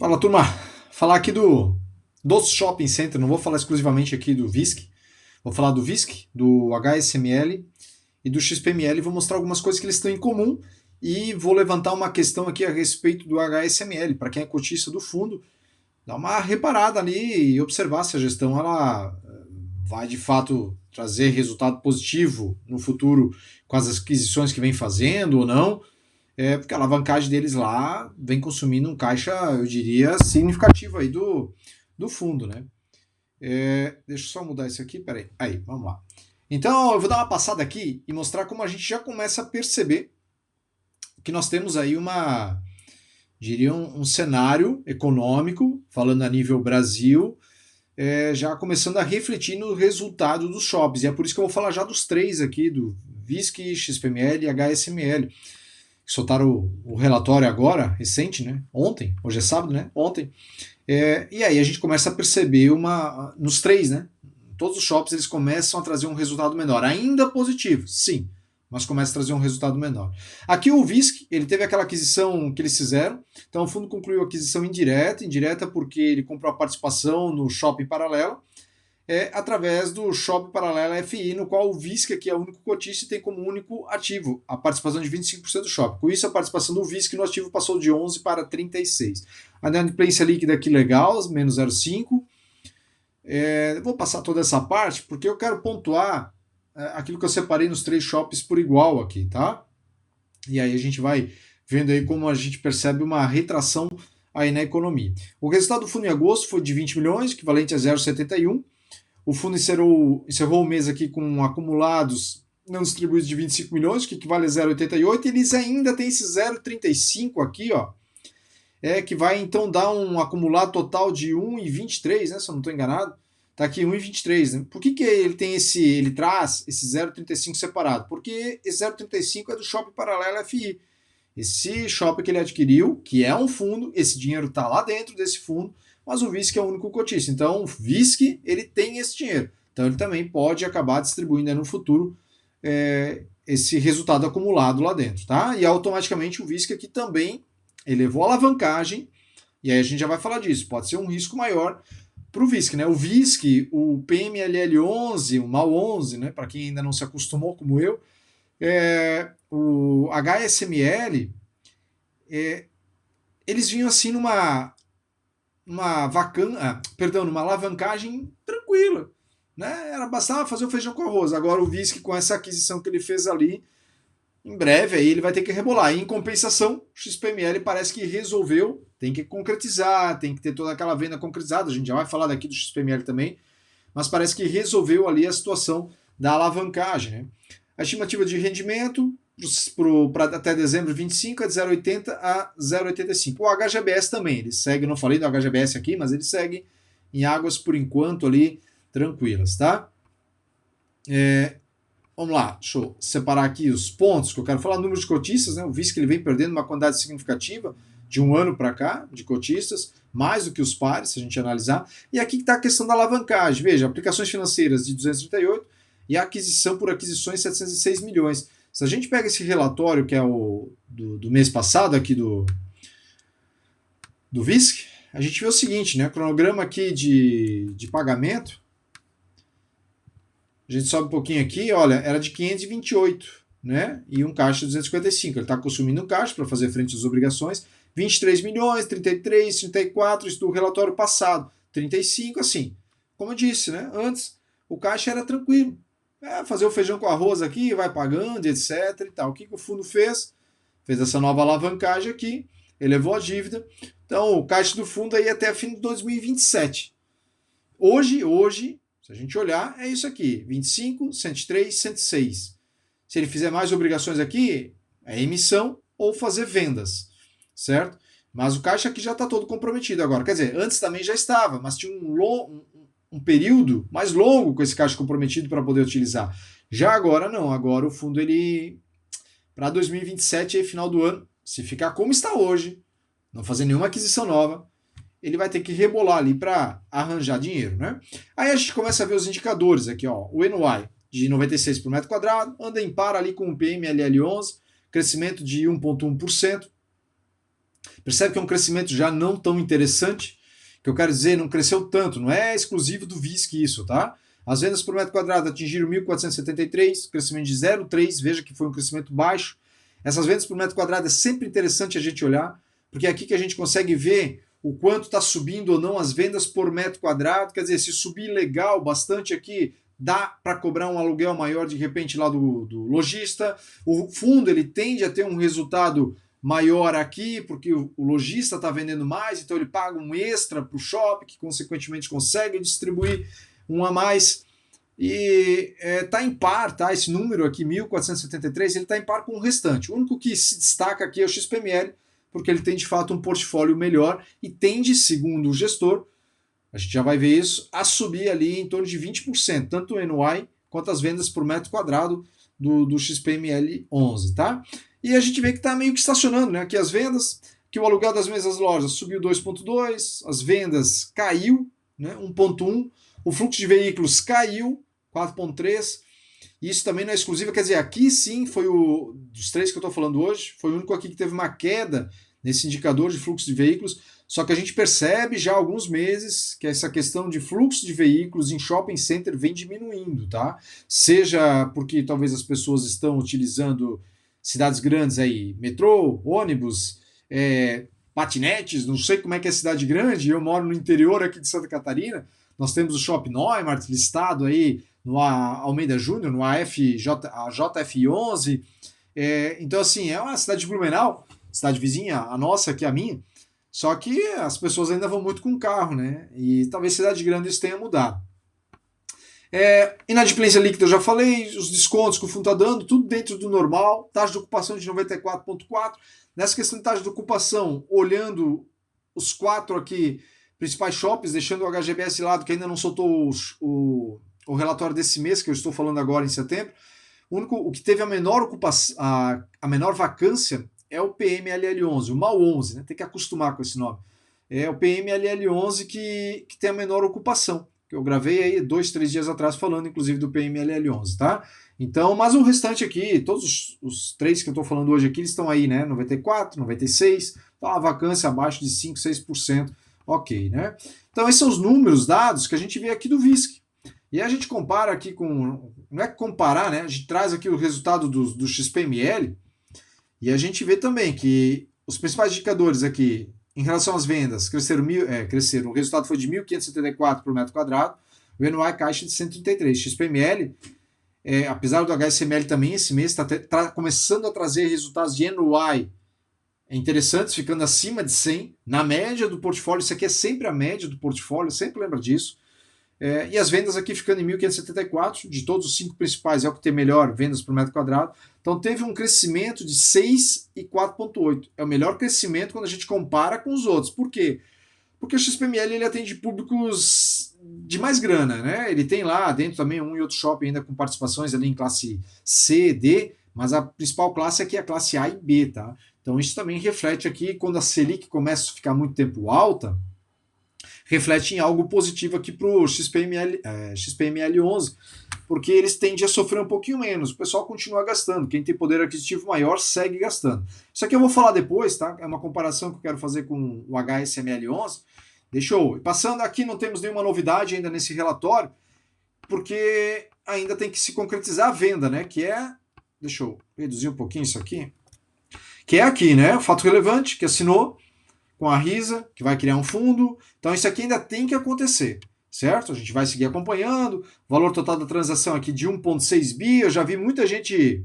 Fala, turma. Falar aqui dos shopping center, não vou falar exclusivamente aqui do VISC, vou falar do VISC, do HSML e do XPML, vou mostrar algumas coisas que eles têm em comum e vou levantar uma questão aqui a respeito do HSML. Para quem é cotista do fundo, dá uma reparada ali e observar se a gestão ela vai de fato trazer resultado positivo no futuro com as aquisições que vem fazendo ou não. Porque a alavancagem deles lá vem consumindo um caixa, eu diria, significativo aí do fundo, né? Deixa eu só mudar isso aqui, peraí. Aí, vamos lá. Então, eu vou dar uma passada aqui e mostrar como a gente já começa a perceber que nós temos aí diria, um cenário econômico, falando a nível Brasil, já começando a refletir no resultado dos shoppings. E é por isso que eu vou falar já dos três aqui, do VISC, XPML e HSML. Soltaram o relatório agora, recente, né? Ontem, hoje é sábado, né? Ontem. E aí a gente começa a perceber nos três, né? Todos os shops eles começam a trazer um resultado menor, ainda positivo, sim, mas começa a trazer um resultado menor. Aqui o VISC, ele teve aquela aquisição que eles fizeram, então o fundo concluiu a aquisição indireta porque ele comprou a participação no Shopping Paralela, através do Shopping Paralela FI, no qual o VISC aqui é o único cotista e tem como único ativo a participação de 25% do Shopping. Com isso, a participação do VISC no ativo passou de 11 para 36. A inadimplência líquida aqui legal, menos 0,5. Vou passar toda essa parte porque eu quero pontuar aquilo que eu separei nos três shoppings por igual aqui, tá? E aí a gente vai vendo aí como a gente percebe uma retração aí na economia. O resultado do fundo em agosto foi de 20 milhões, equivalente a 0,71. O fundo encerrou o mês aqui com acumulados não distribuídos de 25 milhões, que equivale a 0,88, e eles ainda têm esse 0,35 aqui, ó, que vai então dar um acumulado total de 1,23, né, se eu não estou enganado. Tá aqui 1,23, né? Por que ele tem ele traz esse 0,35 separado? Porque esse 0,35 é do Shopping Paralelo FI. Esse shopping que ele adquiriu, que é um fundo, esse dinheiro está lá dentro desse fundo, mas o VISC é o único cotista. Então, o VISC ele tem esse dinheiro. Então, ele também pode acabar distribuindo no futuro esse resultado acumulado lá dentro. Tá? E automaticamente o VISC aqui também elevou a alavancagem, e aí a gente já vai falar disso. Pode ser um risco maior para o VISC. Né? O VISC, o PMLL11, o MAL11, né? Para quem ainda não se acostumou como eu, o HSML, eles vinham assim numa numa alavancagem tranquila. Né? Bastava fazer o feijão com arroz. Agora o VISC, com essa aquisição que ele fez ali, em breve aí ele vai ter que rebolar. E, em compensação, o XPML parece que resolveu, tem que concretizar, tem que ter toda aquela venda concretizada. A gente já vai falar daqui do XPML também, mas parece que resolveu ali a situação da alavancagem. Né? A estimativa de rendimento para até dezembro de 25 é de 0,80 a 0,85. O HGBS também, ele segue, não falei do HGBS aqui, mas ele segue em águas por enquanto ali tranquilas, tá? Vamos lá, deixa eu separar aqui os pontos que eu quero falar. Número de cotistas, né? O VISC que ele vem perdendo uma quantidade significativa de um ano para cá, de cotistas, mais do que os pares, se a gente analisar. E aqui está a questão da alavancagem. Veja, aplicações financeiras de 238 e a aquisição por aquisições 706 milhões. Se a gente pega esse relatório, que é o do mês passado aqui do VISC, a gente vê o seguinte, né? Cronograma aqui de pagamento. A gente sobe um pouquinho aqui, olha, era de 528, né? E um caixa de 255. Ele está consumindo caixa para fazer frente às obrigações. 23 milhões, 33, 34, isso do relatório passado. 35, assim. Como eu disse, né? Antes, o caixa era tranquilo. Fazer o feijão com arroz aqui, vai pagando, etc. E tal. O que o fundo fez? Fez essa nova alavancagem aqui, elevou a dívida. Então, o caixa do fundo aí até fim de 2027. Hoje, se a gente olhar, é isso aqui: 25, 103, 106. Se ele fizer mais obrigações aqui, é emissão ou fazer vendas, certo? Mas o caixa aqui já está todo comprometido agora. Quer dizer, antes também já estava, mas tinha um período mais longo com esse caixa comprometido para poder utilizar. Já agora não, agora o fundo ele para 2027, aí, final do ano, se ficar como está hoje, não fazer nenhuma aquisição nova, ele vai ter que rebolar ali para arranjar dinheiro, né? Aí a gente começa a ver os indicadores aqui, ó. O NOI de 96 por metro quadrado, anda em par ali com o PMLL11, crescimento de 1,1%. Percebe que é um crescimento já não tão interessante? Que eu quero dizer, não cresceu tanto, não é exclusivo do VISC isso, tá? As vendas por metro quadrado atingiram 1.473, crescimento de 0,3, veja que foi um crescimento baixo. Essas vendas por metro quadrado é sempre interessante a gente olhar, porque é aqui que a gente consegue ver o quanto está subindo ou não as vendas por metro quadrado. Quer dizer, se subir legal, bastante aqui, dá para cobrar um aluguel maior de repente lá do lojista. O fundo ele tende a ter um resultado maior aqui, porque o lojista está vendendo mais, então ele paga um extra para o shopping, que consequentemente consegue distribuir um a mais. E está em par, tá? Esse número aqui, 1.473, ele está em par com o restante. O único que se destaca aqui é o XPML, porque ele tem de fato um portfólio melhor e tende, segundo o gestor, a gente já vai ver isso, a subir ali em torno de 20%, tanto o NOI quanto as vendas por metro quadrado do XPML 11, tá? E a gente vê que está meio que estacionando, né? Aqui as vendas, que o aluguel das mesmas lojas subiu 2,2, as vendas caiu, né? 1,1, o fluxo de veículos caiu 4,3. Isso também não é exclusivo, quer dizer, aqui sim foi o dos três que eu estou falando hoje, foi o único aqui que teve uma queda nesse indicador de fluxo de veículos. Só que a gente percebe já há alguns meses que essa questão de fluxo de veículos em shopping center vem diminuindo, tá? Seja porque talvez as pessoas estão utilizando cidades grandes aí, metrô, ônibus, patinetes, não sei como é que é cidade grande, eu moro no interior aqui de Santa Catarina, nós temos o Shopping Neumarkt listado aí no Almeida Júnior, no JF11, então assim, é uma cidade de Blumenau, cidade vizinha, a nossa aqui, a minha, só que as pessoas ainda vão muito com carro, né? E talvez cidade grande isso tenha mudado. Inadimplência líquida eu já falei, os descontos que o fundo está dando, tudo dentro do normal, taxa de ocupação de 94,4. Nessa questão de taxa de ocupação, olhando os 4 aqui principais shoppings, deixando o HGBS de lado, que ainda não soltou o relatório desse mês, que eu estou falando agora em setembro, o que teve a menor ocupação, a menor vacância é o PMLL11, o MAL 11, né? Tem que acostumar com esse nome. É o PMLL11 que tem a menor ocupação, que eu gravei aí 2, 3 dias atrás falando inclusive do PMLL11, tá? Então, mas o restante aqui, todos os 3 que eu estou falando hoje aqui, eles estão aí, né? 94, 96, então a vacância abaixo de 5, 6%, ok, né? Então esses são os números dados que a gente vê aqui do VISC. E a gente compara aqui com, não é comparar, né? A gente traz aqui o resultado do XPML, e a gente vê também que os principais indicadores aqui, em relação às vendas, cresceram, o resultado foi de 1.574 por metro quadrado, o NOI caixa de 133. XPML, apesar do HSML também esse mês está começando a trazer resultados de NOI interessantes, ficando acima de 100, na média do portfólio, isso aqui é sempre a média do portfólio, sempre lembra disso. E as vendas aqui ficando em 1.574, de todos os 5 principais é o que tem melhor vendas por metro quadrado. Então teve um crescimento de 6 e 4,8. É o melhor crescimento quando a gente compara com os outros. Por quê? Porque o XPML ele atende públicos de mais grana, né? Ele tem lá dentro também um e outro shopping ainda com participações ali em classe C, D, mas a principal classe aqui é a classe A e B, tá? Então isso também reflete aqui, quando a Selic começa a ficar muito tempo alta, reflete em algo positivo aqui para o XPML 11, porque eles tendem a sofrer um pouquinho menos, o pessoal continua gastando, quem tem poder aquisitivo maior segue gastando. Isso aqui eu vou falar depois, tá? É uma comparação que eu quero fazer com o HSML 11. Deixa eu... Passando aqui, não temos nenhuma novidade ainda nesse relatório, porque ainda tem que se concretizar a venda, né? Que é... Deixa eu reduzir um pouquinho isso aqui. Que é aqui, né? O fato relevante, que assinou com a Risa, que vai criar um fundo. Então isso aqui ainda tem que acontecer, certo? A gente vai seguir acompanhando. O valor total da transação aqui de 1,6 bi. Eu já vi muita gente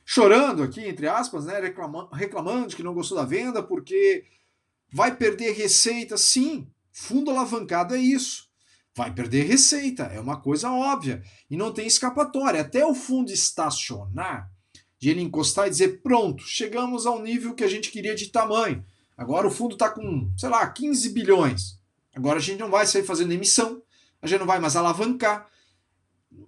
chorando aqui, entre aspas, né? Reclamando de que não gostou da venda porque vai perder receita. Sim, fundo alavancado é isso. Vai perder receita, é uma coisa óbvia. E não tem escapatória. Até o fundo estacionar, de ele encostar e dizer, pronto, chegamos ao nível que a gente queria de tamanho. Agora o fundo está com, sei lá, 15 bilhões. Agora a gente não vai sair fazendo emissão, a gente não vai mais alavancar.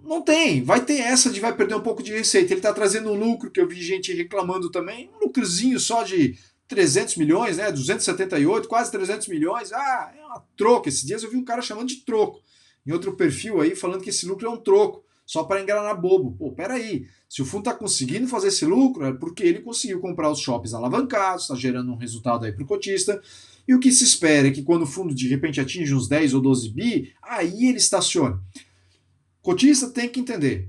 Não tem, vai ter essa de vai perder um pouco de receita. Ele está trazendo um lucro, que eu vi gente reclamando também, um lucrozinho só de 300 milhões, né? 278, quase 300 milhões. É uma troca. Esses dias eu vi um cara chamando de troco. Em outro perfil aí, falando que esse lucro é um troco. só para enganar bobo. Pô, peraí, se o fundo está conseguindo fazer esse lucro, é porque ele conseguiu comprar os shoppings alavancados, está gerando um resultado aí para o cotista, e o que se espera é que quando o fundo de repente atinge uns 10 ou 12 bi, aí ele estaciona. O cotista tem que entender,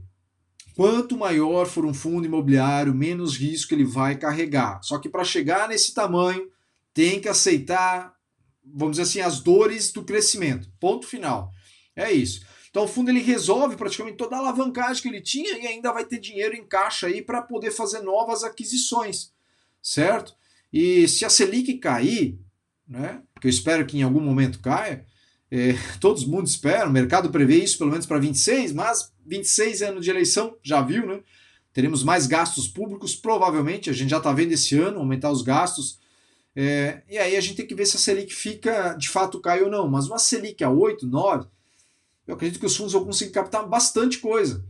quanto maior for um fundo imobiliário, menos risco ele vai carregar. Só que para chegar nesse tamanho, tem que aceitar, vamos dizer assim, as dores do crescimento. Ponto final. É isso. Então o fundo ele resolve praticamente toda a alavancagem que ele tinha e ainda vai ter dinheiro em caixa aí para poder fazer novas aquisições, certo? E se a Selic cair, né, que eu espero que em algum momento caia, todo mundo espera, o mercado prevê isso pelo menos para 26, mas 26 é ano de eleição, já viu, né? Teremos mais gastos públicos, provavelmente, a gente já está vendo esse ano aumentar os gastos, e aí a gente tem que ver se a Selic fica, de fato cai ou não, mas uma Selic a 8, 9, eu acredito que os fundos vão conseguir captar bastante coisa,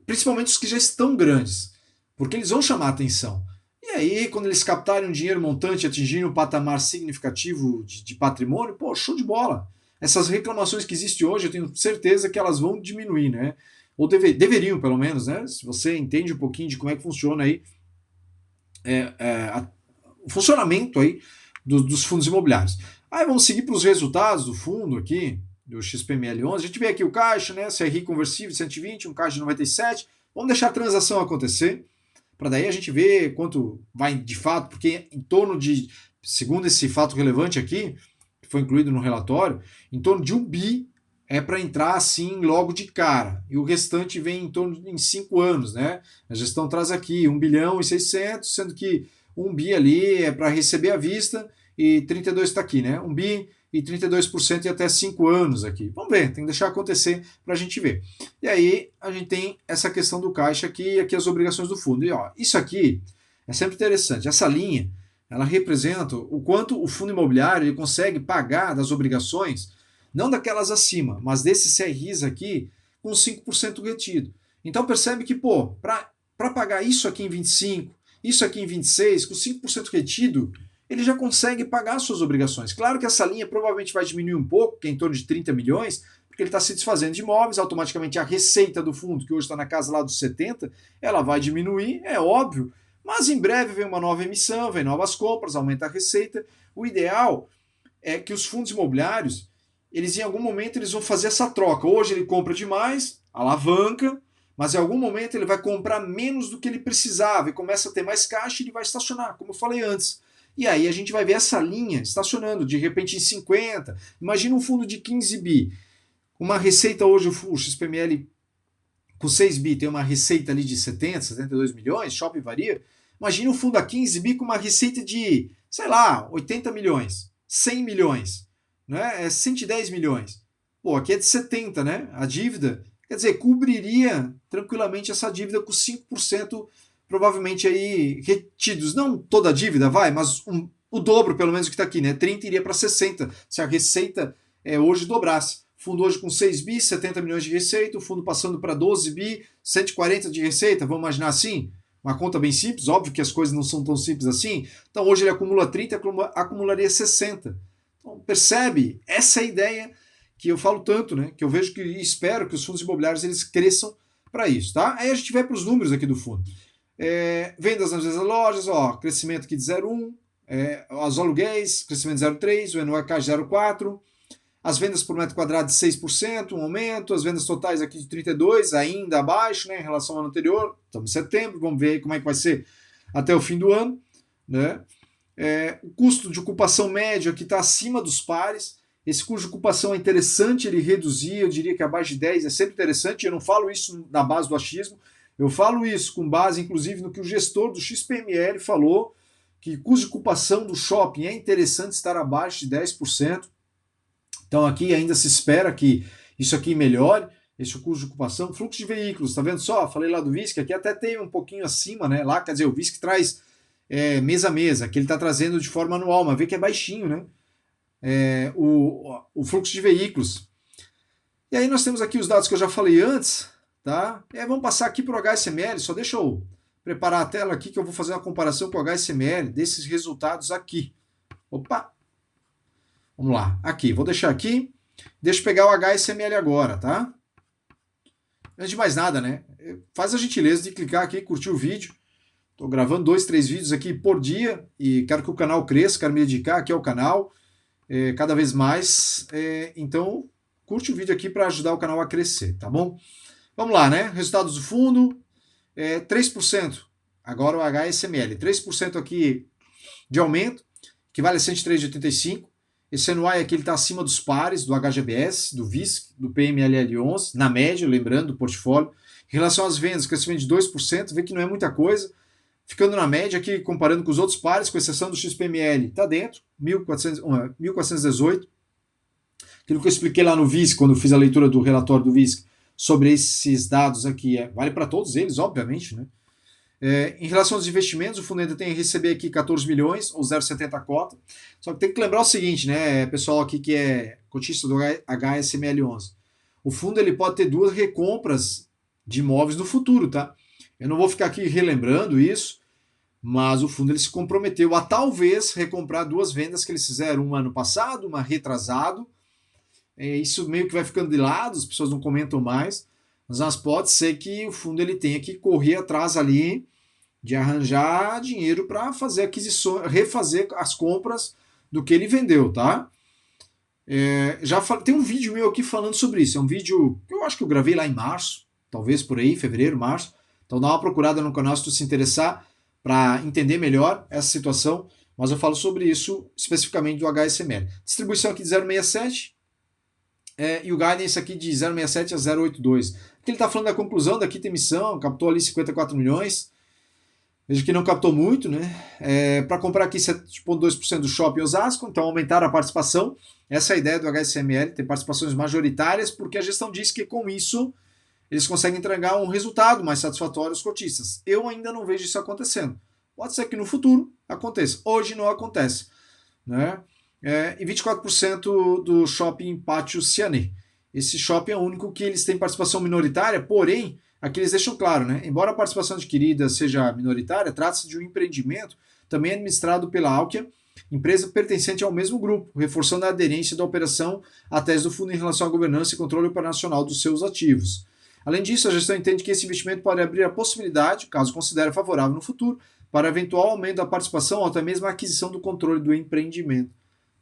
principalmente os que já estão grandes, porque eles vão chamar a atenção. E aí, quando eles captarem um dinheiro montante, atingirem um patamar significativo de patrimônio, pô, show de bola. Essas reclamações que existem hoje, eu tenho certeza que elas vão diminuir, né? Ou deveriam, pelo menos, né? Se você entende um pouquinho de como é que funciona aí o funcionamento aí dos fundos imobiliários. Aí vamos seguir para os resultados do fundo aqui, do XPML11. A gente vê aqui o caixa, né? CRI conversível de 120, um caixa de 97. Vamos deixar a transação acontecer, para daí a gente ver quanto vai de fato, porque em torno de, segundo esse fato relevante aqui, que foi incluído no relatório, em torno de 1 bi é para entrar assim logo de cara, e o restante vem em torno de 5 anos, né? A gestão traz aqui 1 bilhão e 600, sendo que 1 bi ali é para receber à vista e 32 está aqui, né? 1 bi e 32% e até 5 anos aqui. Vamos ver, tem que deixar acontecer para a gente ver. E aí a gente tem essa questão do caixa aqui e aqui as obrigações do fundo. E ó, isso aqui é sempre interessante. Essa linha, ela representa o quanto o fundo imobiliário ele consegue pagar das obrigações, não daquelas acima, mas desses CRIs aqui com 5% retido. Então percebe que, pô, para pagar isso aqui em 25, isso aqui em 26, com 5% retido, ele já consegue pagar suas obrigações. Claro que essa linha provavelmente vai diminuir um pouco, que é em torno de 30 milhões, porque ele está se desfazendo de imóveis, automaticamente a receita do fundo, que hoje está na casa lá dos 70, ela vai diminuir, é óbvio, mas em breve vem uma nova emissão, vem novas compras, aumenta a receita. O ideal é que os fundos imobiliários, eles em algum momento eles vão fazer essa troca. Hoje ele compra demais, alavanca, mas em algum momento ele vai comprar menos do que ele precisava e começa a ter mais caixa e ele vai estacionar, como eu falei antes. E aí a gente vai ver essa linha estacionando, de repente em 50. Imagina um fundo de 15 bi. Uma receita hoje, o XPML com 6 bi tem uma receita ali de 70, 72 milhões, shopping varia. Imagina um fundo a 15 bi com uma receita de, sei lá, 80 milhões, 100 milhões, né? 110 milhões. Pô, aqui é de 70, né? A dívida, quer dizer, cobriria tranquilamente essa dívida com 5% provavelmente aí retidos. Não toda a dívida, vai, mas o dobro, pelo menos, que está aqui, né? 30 iria para 60, se a receita hoje dobrasse. Fundo hoje com 6 bi, 70 milhões de receita, o fundo passando para 12 bi, 140 de receita, vamos imaginar assim? Uma conta bem simples, óbvio que as coisas não são tão simples assim. Então hoje ele acumula 30, acumularia 60. Então percebe? Essa é a ideia que eu falo tanto, né? Que eu vejo que e espero que os fundos imobiliários eles cresçam para isso, tá? Aí a gente vai para os números aqui do fundo. Vendas nas mesmas lojas, ó, crescimento aqui de 0,1, os aluguéis, crescimento de 0,3, o NOI caixa de 0,4, as vendas por metro quadrado de 6%, um aumento, as vendas totais aqui de 32%, ainda abaixo, né, em relação ao ano anterior, estamos em setembro, vamos ver como é que vai ser até o fim do ano, né? O custo de ocupação médio aqui está acima dos pares, esse custo de ocupação é interessante ele reduzir, eu diria que abaixo de 10 é sempre interessante, eu não falo isso na base do achismo, eu falo isso com base, inclusive, no que o gestor do XPML falou, que custo de ocupação do shopping é interessante estar abaixo de 10%. Então aqui ainda se espera que isso aqui melhore, esse custo de ocupação. Fluxo de veículos, tá vendo só? Falei lá do VISC, aqui até tem um pouquinho acima, né? Lá, quer dizer, o VISC traz mês a mês, aqui ele está trazendo de forma anual, mas vê que é baixinho, né? O fluxo de veículos. E aí nós temos aqui os dados que eu já falei antes, tá? Vamos passar aqui para o HSML, só deixa eu preparar a tela aqui que eu vou fazer uma comparação com o HSML desses resultados aqui. Opa! Vamos lá, aqui, vou deixar aqui, deixa eu pegar o HSML agora, tá? antes de mais nada, né? Faz a gentileza de clicar aqui, curtir o vídeo. Estou gravando 2, 3 vídeos aqui por dia e quero que o canal cresça, quero me dedicar aqui ao canal cada vez mais. Então, curte o vídeo aqui para ajudar o canal a crescer, tá bom? Vamos lá, né? Resultados do fundo, 3%. Agora o HSML, 3% aqui de aumento, que vale a 103,85. Esse anuai aqui está acima dos pares do HGBS, do VISC, do PMLL11, na média, lembrando, do portfólio. Em relação às vendas, crescimento de 2%, vê que não é muita coisa. Ficando na média aqui, comparando com os outros pares, com exceção do XPML, está dentro, 1.418. Aquilo que eu expliquei lá no VISC, quando eu fiz a leitura do relatório do VISC, sobre esses dados aqui, vale para todos eles, obviamente, né? Em relação aos investimentos, o fundo ainda tem a receber aqui 14 milhões, ou 0,70 a cota. Só que tem que lembrar o seguinte, né, pessoal aqui que é cotista do HSML11. O fundo ele pode ter 2 recompras de imóveis no futuro, tá? Eu não vou ficar aqui relembrando isso, mas o fundo ele se comprometeu a talvez recomprar 2 vendas que eles fizeram um ano passado, uma retrasado. Isso meio que vai ficando de lado, as pessoas não comentam mais, mas pode ser que o fundo ele tenha que correr atrás ali de arranjar dinheiro para fazer aquisições, refazer as compras do que ele vendeu, tá? Tem um vídeo meu aqui falando sobre isso. É um vídeo que eu acho que eu gravei lá em março, talvez por aí, fevereiro, março. Então dá uma procurada no canal se tu se interessar para entender melhor essa situação. Mas eu falo sobre isso especificamente do HSML. Distribuição aqui de 0,67 e o guidance aqui de 0,67 a 0,82. Aqui ele está falando da conclusão da quinta emissão, captou ali 54 milhões. Veja que não captou muito, né? Para comprar aqui 7,2% do Shopping Osasco, então aumentaram a participação. Essa é a ideia do HSML, ter participações majoritárias, porque a gestão diz que com isso eles conseguem entregar um resultado mais satisfatório aos cotistas. Eu ainda não vejo isso acontecendo. Pode ser que no futuro aconteça. Hoje não acontece, né? E 24% do Shopping Pátio Ciané. Esse shopping é o único que eles têm participação minoritária, porém, aqui eles deixam claro, né? Embora a participação adquirida seja minoritária, trata-se de um empreendimento também administrado pela Alkia, empresa pertencente ao mesmo grupo, reforçando a aderência da operação à tese do fundo em relação à governança e controle operacional dos seus ativos. Além disso, a gestão entende que esse investimento pode abrir a possibilidade, caso considere favorável no futuro, para eventual aumento da participação ou até mesmo a aquisição do controle do empreendimento.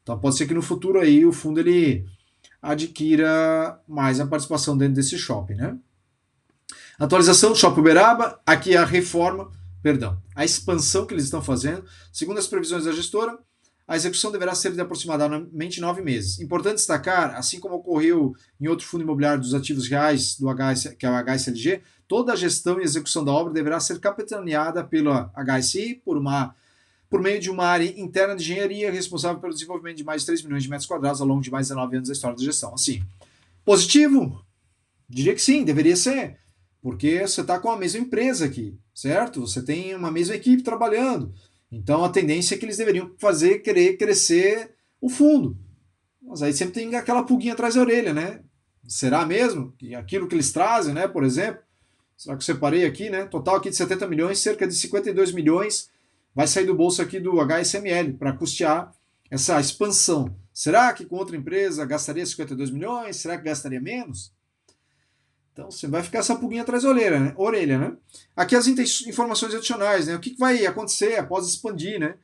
Então pode ser que no futuro aí o fundo ele adquira mais a participação dentro desse shopping, né? Atualização do Shopping Uberaba, aqui a a expansão que eles estão fazendo. Segundo as previsões da gestora, a execução deverá ser de aproximadamente 9 meses. Importante destacar, assim como ocorreu em outro fundo imobiliário dos ativos reais, que é o HSLG, toda a gestão e execução da obra deverá ser capitaneada pela HSI por meio de uma área interna de engenharia responsável pelo desenvolvimento de mais de 3 milhões de metros quadrados ao longo de mais de 19 anos da história da gestão. Assim, positivo? Diria que sim, deveria ser. Porque você está com a mesma empresa aqui, certo? Você tem uma mesma equipe trabalhando. Então a tendência é que eles deveriam querer crescer o fundo. Mas aí sempre tem aquela pulguinha atrás da orelha, né? Será mesmo? Que aquilo que eles trazem, né? Por exemplo, será que eu separei aqui, né? Total aqui de 70 milhões, cerca de 52 milhões vai sair do bolso aqui do HSML para custear essa expansão. Será que com outra empresa gastaria 52 milhões? Será que gastaria menos? Então você vai ficar essa pulguinha atrás da orelha, né? Aqui as informações adicionais, né? O que vai acontecer após expandir, né?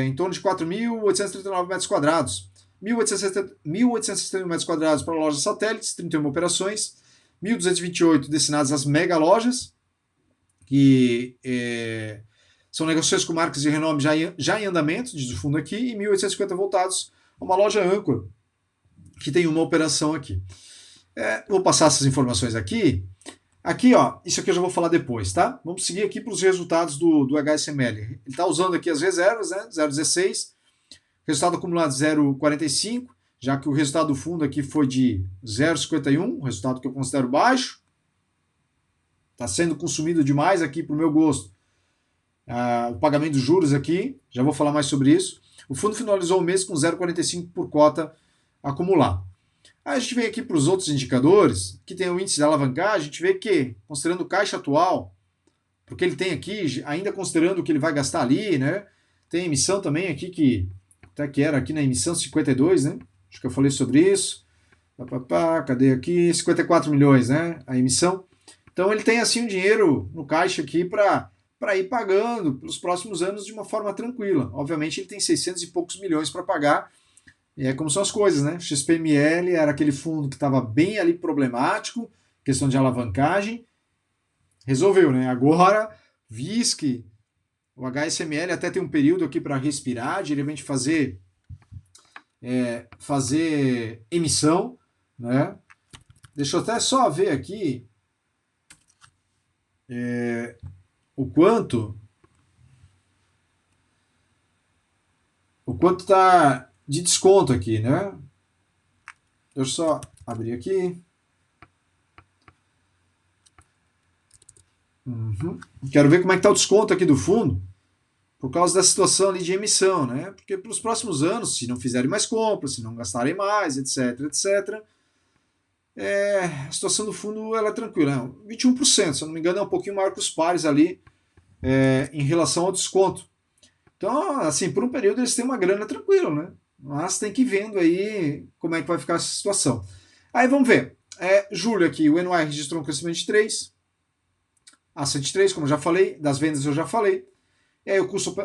Em torno de 4.839 metros quadrados. 1.861 metros quadrados para lojas satélites, 31 operações. 1.228 destinadas às mega lojas, que são negociações com marcas de renome já em andamento, diz o fundo aqui, e 1.850 voltados a uma loja âncora, que tem uma operação aqui. Vou passar essas informações aqui. Aqui, ó, isso aqui eu já vou falar depois, tá? Vamos seguir aqui para os resultados do HSML. Ele está usando aqui as reservas, né? 0,16. Resultado acumulado 0,45, já que o resultado do fundo aqui foi de 0,51, um resultado que eu considero baixo. Está sendo consumido demais aqui para o meu gosto. O pagamento dos juros aqui, já vou falar mais sobre isso. O fundo finalizou o mês com 0,45 por cota acumulado. Aí a gente vem aqui para os outros indicadores, que tem o índice de alavancagem, a gente vê que, considerando o caixa atual, porque ele tem aqui, ainda considerando o que ele vai gastar ali, né? Tem emissão também aqui, que até que era aqui na emissão 52, né? Acho que eu falei sobre isso. Cadê aqui? 54 milhões, né? A emissão. Então ele tem assim um dinheiro no caixa aqui para ir pagando pelos próximos anos de uma forma tranquila. Obviamente ele tem 600 e poucos milhões para pagar, e é como são as coisas, né? XPML era aquele fundo que estava bem ali problemático, questão de alavancagem, resolveu, né? Agora, VISC, o HSML até tem um período aqui para respirar, de repente fazer emissão, né? Deixa eu até só ver aqui o quanto está de desconto aqui, né? Deixa eu só abrir aqui. Quero ver como é que está o desconto aqui do fundo, por causa da situação ali de emissão, né? Porque para os próximos anos, se não fizerem mais compras, se não gastarem mais, etc, etc, a situação do fundo ela é tranquila. 21%, se eu não me engano, é um pouquinho maior que os pares ali em relação ao desconto. Então, assim, por um período eles têm uma grana tranquila, né? Mas tem que ir vendo aí como é que vai ficar essa situação. Aí vamos ver. Julho aqui, o NY registrou um crescimento de 3, a 103, como eu já falei, das vendas eu já falei. E aí o custo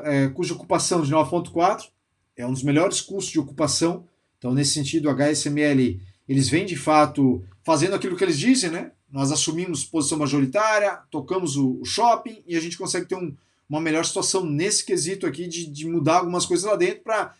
de ocupação de 9,4 é um dos melhores custos de ocupação. Então, nesse sentido, o HSML, eles vêm de fato fazendo aquilo que eles dizem, né? Nós assumimos posição majoritária, tocamos o shopping e a gente consegue ter uma melhor situação nesse quesito aqui de mudar algumas coisas lá dentro para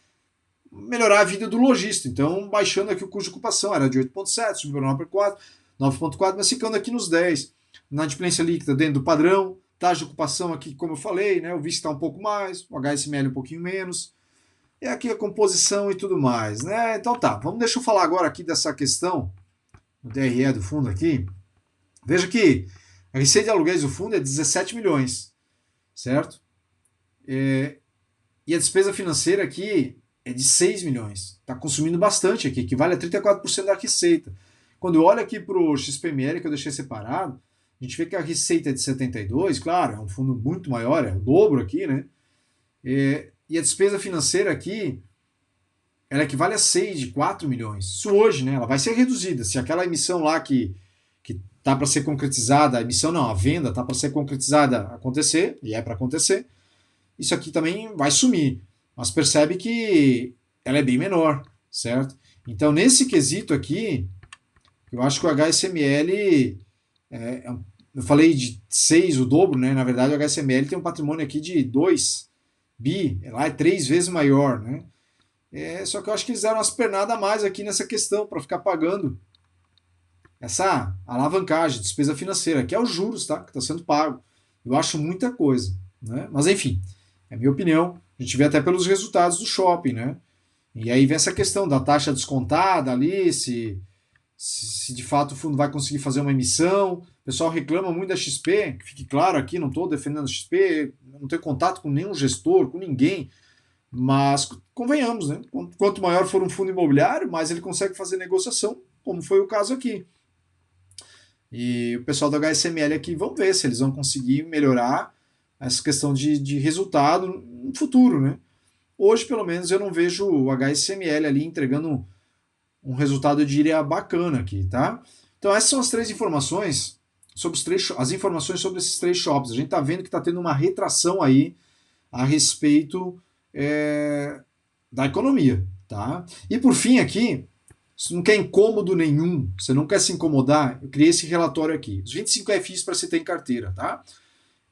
melhorar a vida do lojista. Então, baixando aqui o custo de ocupação, era de 8,7, subiu para 9,4, mas ficando aqui nos 10. Na adimplência líquida dentro do padrão, taxa de ocupação aqui, como eu falei, né? O VISC está um pouco mais, o HSML um pouquinho menos. E aqui a composição e tudo mais, né? Então tá, deixa eu falar agora aqui dessa questão do DRE do fundo aqui. Veja que a receita de aluguéis do fundo é 17 milhões, certo? E a despesa financeira aqui é de 6 milhões. Está consumindo bastante aqui, equivale a 34% da receita. Quando eu olho aqui para o XPML, que eu deixei separado, a gente vê que a receita é de 72, claro, é um fundo muito maior, é o dobro aqui, né? E a despesa financeira aqui, ela equivale a 6, de 4 milhões. Isso hoje, né? Ela vai ser reduzida. Se aquela emissão lá que tá para ser concretizada, a emissão não, a venda tá para ser concretizada acontecer, e é para acontecer, isso aqui também vai sumir. Mas percebe que ela é bem menor, certo? Então, nesse quesito aqui, eu acho que o HSML, eu falei de 6, o dobro, né? Na verdade, o HSML tem um patrimônio aqui de 2 bi, lá é 3 vezes maior, né? Só que eu acho que eles deram umas pernadas a mais aqui nessa questão, para ficar pagando essa alavancagem, despesa financeira, que é os juros, tá? Que está sendo pago. Eu acho muita coisa, né? Mas enfim, é a minha opinião. A gente vê até pelos resultados do shopping, né? E aí vem essa questão da taxa descontada ali, se de fato o fundo vai conseguir fazer uma emissão. O pessoal reclama muito da XP, que fique claro aqui, não estou defendendo a XP, não tenho contato com nenhum gestor, com ninguém, mas convenhamos, né? Quanto maior for um fundo imobiliário, mais ele consegue fazer negociação, como foi o caso aqui. E o pessoal do HSML aqui, vamos ver se eles vão conseguir melhorar essa questão de resultado no futuro, né? Hoje, pelo menos, eu não vejo o HSML ali entregando um resultado, eu diria, bacana aqui, tá? Então essas são as 3 informações sobre as informações sobre esses 3 shops. A gente está vendo que está tendo uma retração aí a respeito da economia, tá? E por fim aqui, você não quer incômodo nenhum, você não quer se incomodar, eu criei esse relatório aqui, os 25 FIs para você ter em carteira, tá?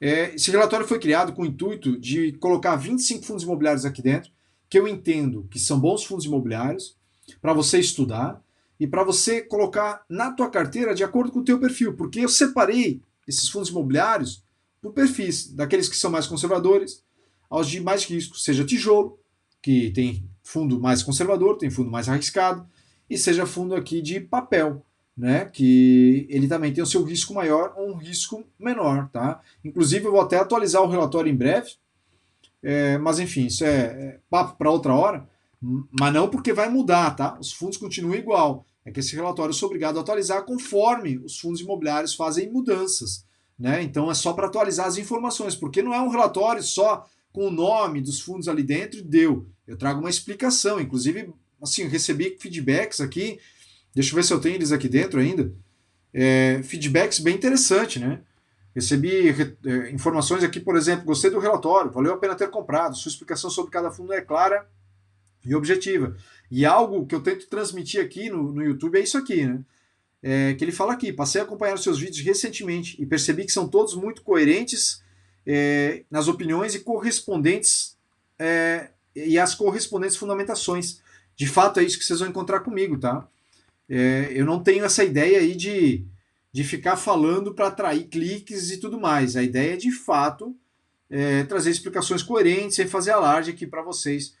Esse relatório foi criado com o intuito de colocar 25 fundos imobiliários aqui dentro, que eu entendo que são bons fundos imobiliários, para você estudar e para você colocar na tua carteira de acordo com o teu perfil, porque eu separei esses fundos imobiliários por perfis, daqueles que são mais conservadores aos de mais risco, seja tijolo, que tem fundo mais conservador, tem fundo mais arriscado, e seja fundo aqui de papel, né, que ele também tem o seu risco maior ou um risco menor, tá? Inclusive eu vou até atualizar o relatório em breve, mas enfim, isso é papo para outra hora, mas não porque vai mudar, tá? Os fundos continuam igual. É que esse relatório eu sou obrigado a atualizar conforme os fundos imobiliários fazem mudanças, né? Então é só para atualizar as informações, porque não é um relatório só com o nome dos fundos ali dentro e deu. Eu trago uma explicação, inclusive, assim, eu recebi feedbacks aqui, deixa eu ver se eu tenho eles aqui dentro ainda, feedbacks bem interessantes, né? Recebi informações aqui, por exemplo, gostei do relatório, valeu a pena ter comprado, sua explicação sobre cada fundo é clara e objetiva. E algo que eu tento transmitir aqui no YouTube é isso aqui, né? Que ele fala aqui, passei a acompanhar os seus vídeos recentemente e percebi que são todos muito coerentes nas opiniões e correspondentes e as correspondentes fundamentações. De fato é isso que vocês vão encontrar comigo, tá? Eu não tenho essa ideia aí de ficar falando para atrair cliques e tudo mais. A ideia é, de fato, trazer explicações coerentes e fazer alarde aqui para vocês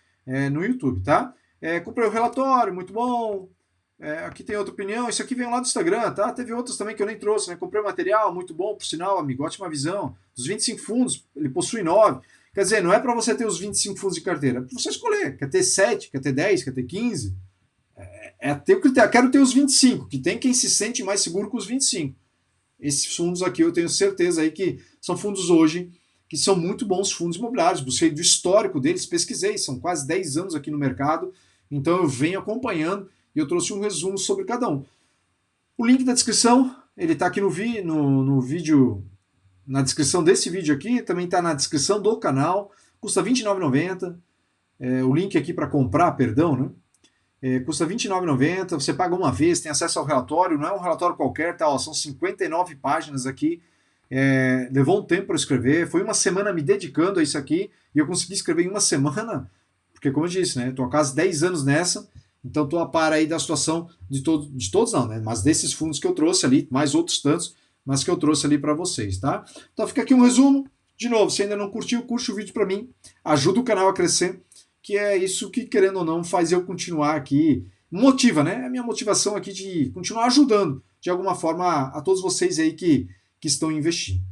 no YouTube, tá? Comprei o relatório, muito bom. Aqui tem outra opinião. Isso aqui veio lá do Instagram, tá? Teve outros também que eu nem trouxe, né? Comprei material, muito bom, por sinal, amigo, ótima visão. Dos 25 fundos, ele possui 9. Quer dizer, não é para você ter os 25 fundos de carteira, é para você escolher. Quer ter 7, quer ter 10, quer ter 15? Ter o critério. Quero ter os 25, que tem quem se sente mais seguro com os 25. Esses fundos aqui eu tenho certeza aí que são fundos hoje que são muito bons fundos imobiliários. Busquei do histórico deles, pesquisei, são quase 10 anos aqui no mercado, então eu venho acompanhando e eu trouxe um resumo sobre cada um. O link da descrição, ele está aqui no vídeo, na descrição desse vídeo aqui, também está na descrição do canal, custa R$ 29,90. O link aqui para comprar, perdão, né? Custa R$ 29,90, você paga uma vez, tem acesso ao relatório, não é um relatório qualquer, tá? São 59 páginas aqui, levou um tempo para escrever, foi uma semana me dedicando a isso aqui, e eu consegui escrever em uma semana, porque como eu disse, né, estou há quase 10 anos nessa, então estou a par aí da situação de todos não, né, mas desses fundos que eu trouxe ali, mais outros tantos, mas que eu trouxe ali para vocês, tá? Então fica aqui um resumo, de novo, se ainda não curtiu, curte o vídeo para mim, ajuda o canal a crescer, que é isso que, querendo ou não, faz eu continuar aqui, motiva, né? A minha motivação aqui de continuar ajudando, de alguma forma, a todos vocês aí que estão investindo.